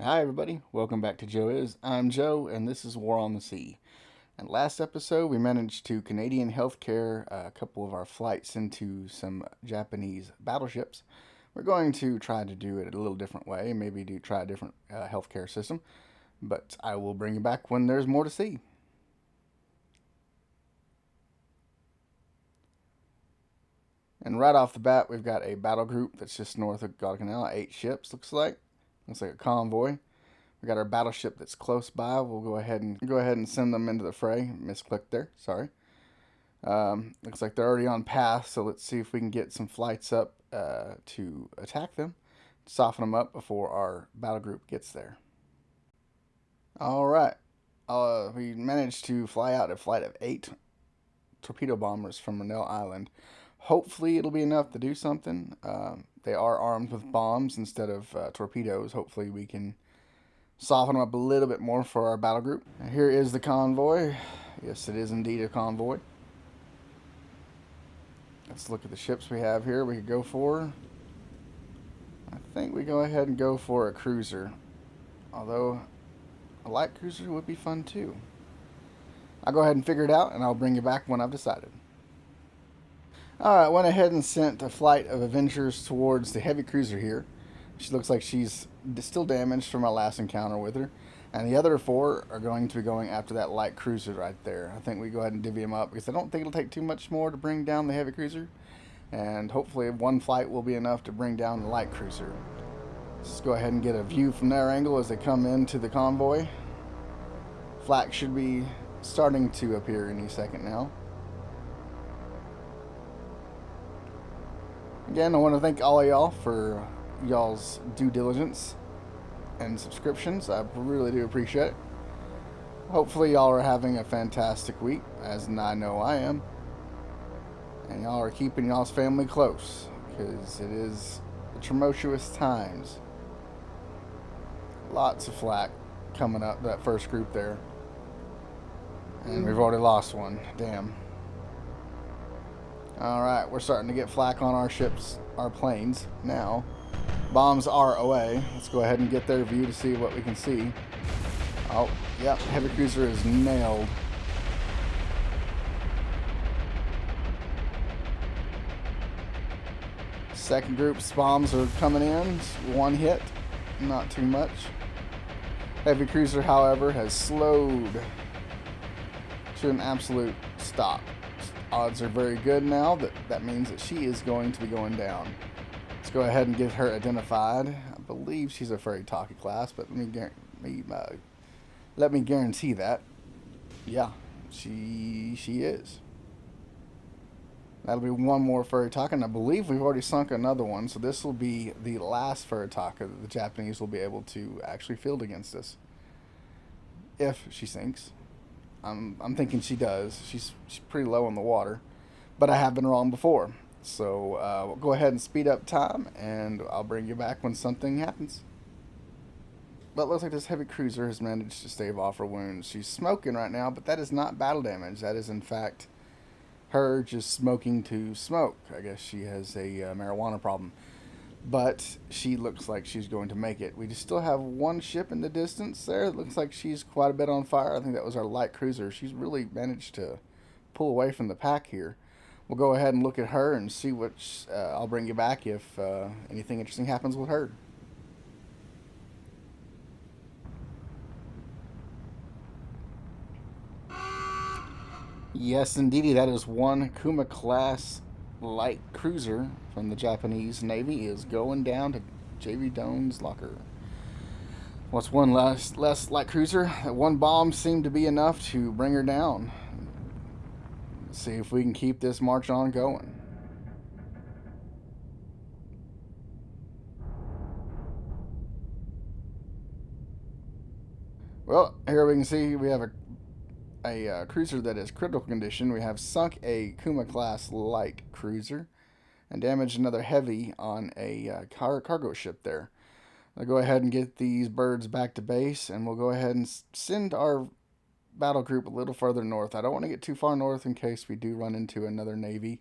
Hi, everybody. Welcome back to Joe Is. I'm Joe, and this is War on the Sea. And last episode, we managed to Canadian healthcare a couple of our flights into some Japanese battleships. We're going to try to do it a little different way, maybe try a different healthcare system, but I will bring you back when there's more to see. And right off the bat, we've got a battle group that's just north of Guadalcanal, 8 ships, looks like. Looks like a convoy. We got our battleship that's close by. We'll go ahead and send them into the fray. Misclicked there. Sorry. Looks like they're already on path. So let's see if we can get some flights up to attack them, soften them up before our battle group gets there. All right. We managed to fly out a flight of 8 torpedo bombers from Rennell Island. Hopefully, it'll be enough to do something. They are armed with bombs instead of torpedoes. Hopefully, we can soften them up a little bit more for our battle group. And here is the convoy. Yes, it is indeed a convoy. Let's look at the ships we have here. We could go for. I think we go ahead and go for a cruiser. Although a light cruiser would be fun too. I'll go ahead and figure it out, and I'll bring you back when I've decided. Alright, went ahead and sent a flight of Avengers towards the heavy cruiser here. She looks like she's still damaged from our last encounter with her. And the other 4 are going to be going after that light cruiser right there. I think we go ahead and divvy them up because I don't think it'll take too much more to bring down the heavy cruiser. And hopefully one flight will be enough to bring down the light cruiser. Let's go ahead and get a view from their angle as they come into the convoy. Flak should be starting to appear any second now. Again, I want to thank all of y'all for y'all's due diligence and subscriptions. I really do appreciate it. Hopefully, y'all are having a fantastic week, as I know I am. And y'all are keeping y'all's family close, because it is tumultuous times. Lots of flack coming up, that first group there. And we've already lost one. Damn. Alright, we're starting to get flak on our ships, our planes, now. Bombs are away. Let's go ahead and get their view to see what we can see. Oh, yep, heavy cruiser is nailed. Second group's bombs are coming in. One hit, not too much. Heavy cruiser, however, has slowed to an absolute stop. Odds are very good now. That means that she is going to be going down. Let's go ahead and get her identified. I believe she's a Fairy Talkie class, but let me guarantee that. Yeah, she is. That'll be one more Fairy Talkie, and I believe we've already sunk another one, so this will be the last Fairy Talkie that the Japanese will be able to actually field against us. If she sinks. I'm thinking she does. She's pretty low in the water, but I have been wrong before. So we'll go ahead and speed up time, and I'll bring you back when something happens. But it looks like this heavy cruiser has managed to stave off her wounds. She's smoking right now, but that is not battle damage. That is, in fact, her just smoking to smoke. I guess she has a marijuana problem. But she looks like she's going to make it. We just still have one ship in the distance there. It looks like she's quite a bit on fire. I think that was our light cruiser. She's really managed to pull away from the pack here. We'll go ahead and look at her and see which I'll bring you back if anything interesting happens with her. Yes, indeedy, that is one Kuma class light cruiser from the Japanese Navy is going down to JV Doan's locker. What's one less light cruiser? That one bomb seemed to be enough to bring her down. Let's see if we can keep this march on going. Well, here we can see we have a cruiser that is critical condition. We have sunk a Kuma class light cruiser and damaged another heavy on a cargo ship there. I'll go ahead and get these birds back to base, and we'll go ahead and send our battle group a little further north. I don't want to get too far north in case we do run into another navy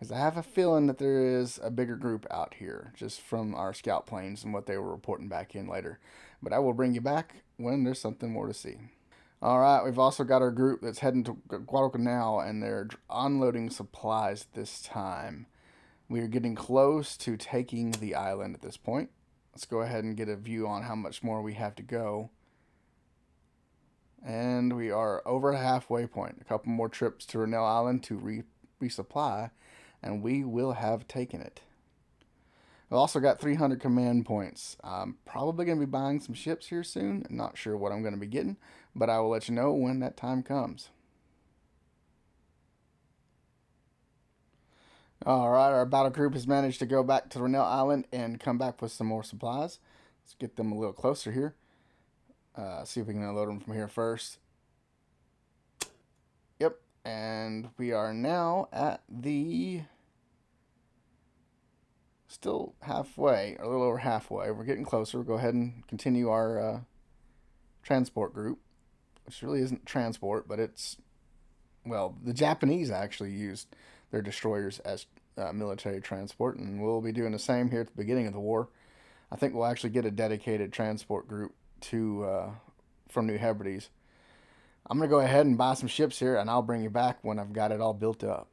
Because I have a feeling that there is a bigger group out here, just from our scout planes and what they were reporting back in later. But I will bring you back when there's something more to see. All right, we've also got our group that's heading to Guadalcanal, and they're unloading supplies this time. We are getting close to taking the island at this point. Let's go ahead and get a view on how much more we have to go. And we are over a halfway point. A couple more trips to Rennell Island to resupply, and we will have taken it. I've also got 300 command points. I'm probably going to be buying some ships here soon. Not sure what I'm going to be getting, but I will let you know when that time comes. Alright, our battle group has managed to go back to Rennell Island and come back with some more supplies. Let's get them a little closer here. See if we can unload them from here first. Yep, and we are now at the... still halfway, or a little over halfway. We're getting closer. We'll go ahead and continue our transport group, which really isn't transport, but it's... well, the Japanese actually used their destroyers as military transport, and we'll be doing the same here at the beginning of the war. I think we'll actually get a dedicated transport group to from New Hebrides. I'm going to go ahead and buy some ships here, and I'll bring you back when I've got it all built up.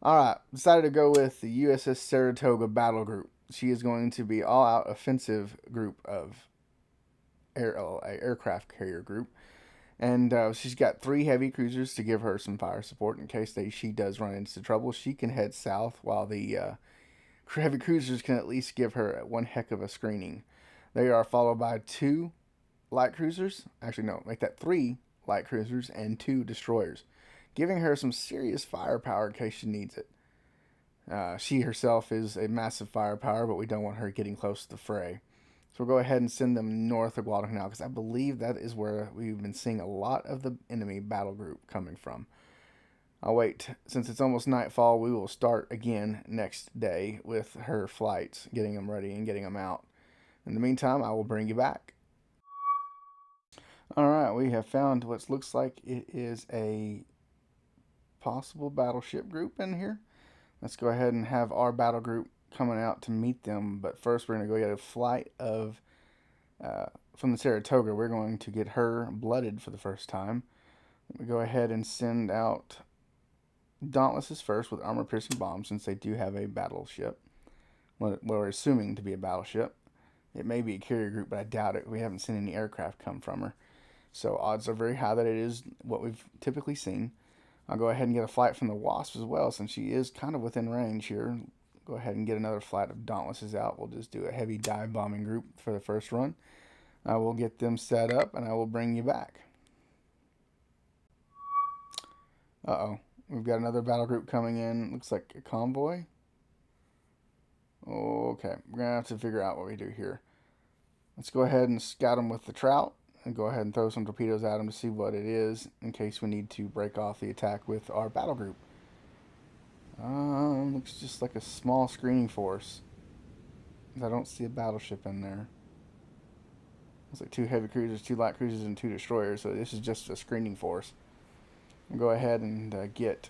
Alright, decided to go with the USS Saratoga battle group. She is going to be all-out offensive group of aircraft carrier group. And she's got 3 heavy cruisers to give her some fire support in case she does run into trouble. She can head south while the heavy cruisers can at least give her one heck of a screening. They are followed by 2 light cruisers. Actually, no, make that 3 light cruisers and 2 destroyers, giving her some serious firepower in case she needs it. She herself is a massive firepower, but we don't want her getting close to the fray. So we'll go ahead and send them north of Guadalcanal, because I believe that is where we've been seeing a lot of the enemy battle group coming from. I'll wait. Since it's almost nightfall, we will start again next day with her flights, getting them ready and getting them out. In the meantime, I will bring you back. Alright, we have found what looks like it is a possible battleship group in here. Let's go ahead and have our battle group coming out to meet them, but first we're going to go get a flight of from the Saratoga. We're going to get her blooded for the first time. We go ahead and send out Dauntlesses first with armor-piercing bombs, since they do have a battleship. Well, we're assuming to be a battleship. It may be a carrier group, but I doubt it. We haven't seen any aircraft come from her, so odds are very high that it is what we've typically seen. I'll go ahead and get a flight from the Wasp as well, since she is kind of within range here. Go ahead and get another flight of Dauntlesses out. We'll just do a heavy dive bombing group for the first run. I will get them set up, and I will bring you back. Uh-oh. We've got another battle group coming in. Looks like a convoy. Okay. We're going to have to figure out what we do here. Let's go ahead and scout them with the Trout, and go ahead and throw some torpedoes at them to see what it is, in case we need to break off the attack with our battle group. Looks just like a small screening force. I don't see a battleship in there. Looks like 2 heavy cruisers, 2 light cruisers, and 2 destroyers. So this is just a screening force. I'll go ahead and get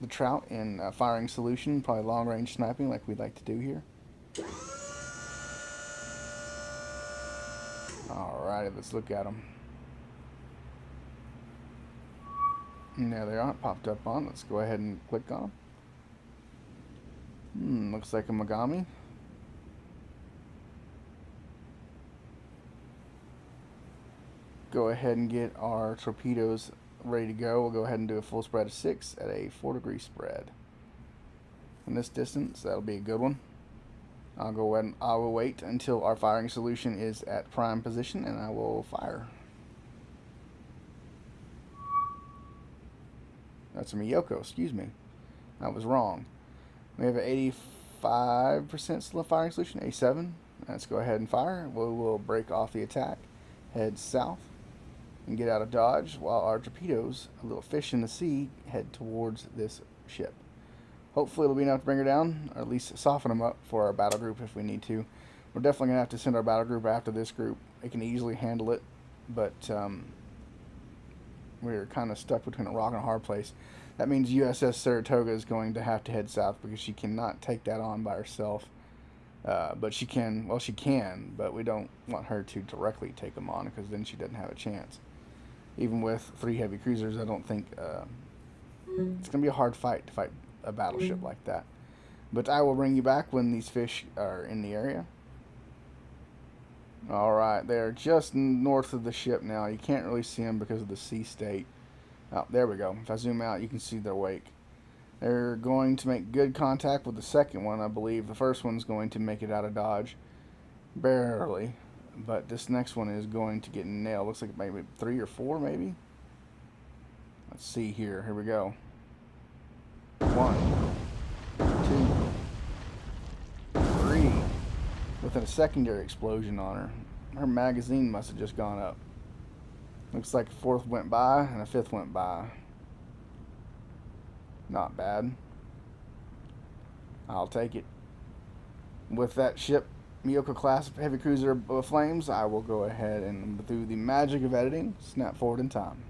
the Trout in firing solution, probably long range sniping like we'd like to do here. Alrighty, let's look at them. And there they are, popped up on. Let's go ahead and click on them. Looks like a Megami. Go ahead and get our torpedoes ready to go. We'll go ahead and do a full spread of 6 at a 4-degree spread. From this distance, that'll be a good one. I'll go ahead and I will wait until our firing solution is at prime position, and I will fire. That's a Miyoko, excuse me. I was wrong. We have an 85% firing solution, 87. Let's go ahead and fire. We will break off the attack, head south, and get out of dodge, while our torpedoes, a little fish in the sea, head towards this ship. Hopefully it'll be enough to bring her down, or at least soften them up for our battle group if we need to. We're definitely going to have to send our battle group after this group. It can easily handle it, but we're kind of stuck between a rock and a hard place. That means USS Saratoga is going to have to head south because she cannot take that on by herself. But she can, well, she can, but we don't want her to directly take them on because then she doesn't have a chance. Even with 3 heavy cruisers, I don't think it's going to be a hard fight to fight a battleship like that. But I will bring you back when these fish are in the area. Alright, they're just north of the ship now. You can't really see them because of the sea state. Oh, there we go. If I zoom out, you can see their wake. They're going to make good contact with the second one, I believe. The first one's going to make it out of dodge. Barely. But this next one is going to get nailed. Looks like maybe 3 or 4, maybe? Let's see here. Here we go. 1, 2, 3. With a secondary explosion on her. Her magazine must have just gone up. Looks like a 4th went by and a 5th went by. Not bad. I'll take it. With that ship, Miyoko class heavy cruiser flames, I will go ahead and, through the magic of editing, snap forward in time.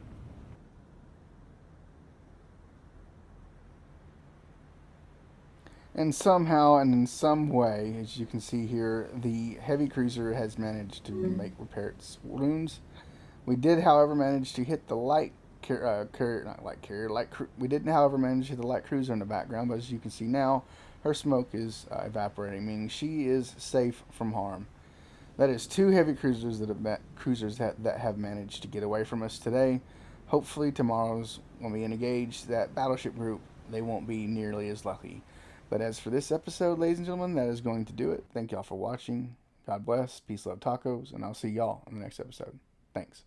And somehow and in some way, as you can see here, the heavy cruiser has managed to make repair its wounds. We did, however, manage to hit the light we didn't, however, manage to hit the light cruiser in the background, but as you can see now, her smoke is evaporating, meaning she is safe from harm. That is 2 heavy cruisers that have managed to get away from us today. Hopefully tomorrow's, when we engage that battleship group, they won't be nearly as lucky. But as for this episode, ladies and gentlemen, that is going to do it. Thank y'all for watching. God bless. Peace, love, tacos, and I'll see y'all in the next episode. Thanks.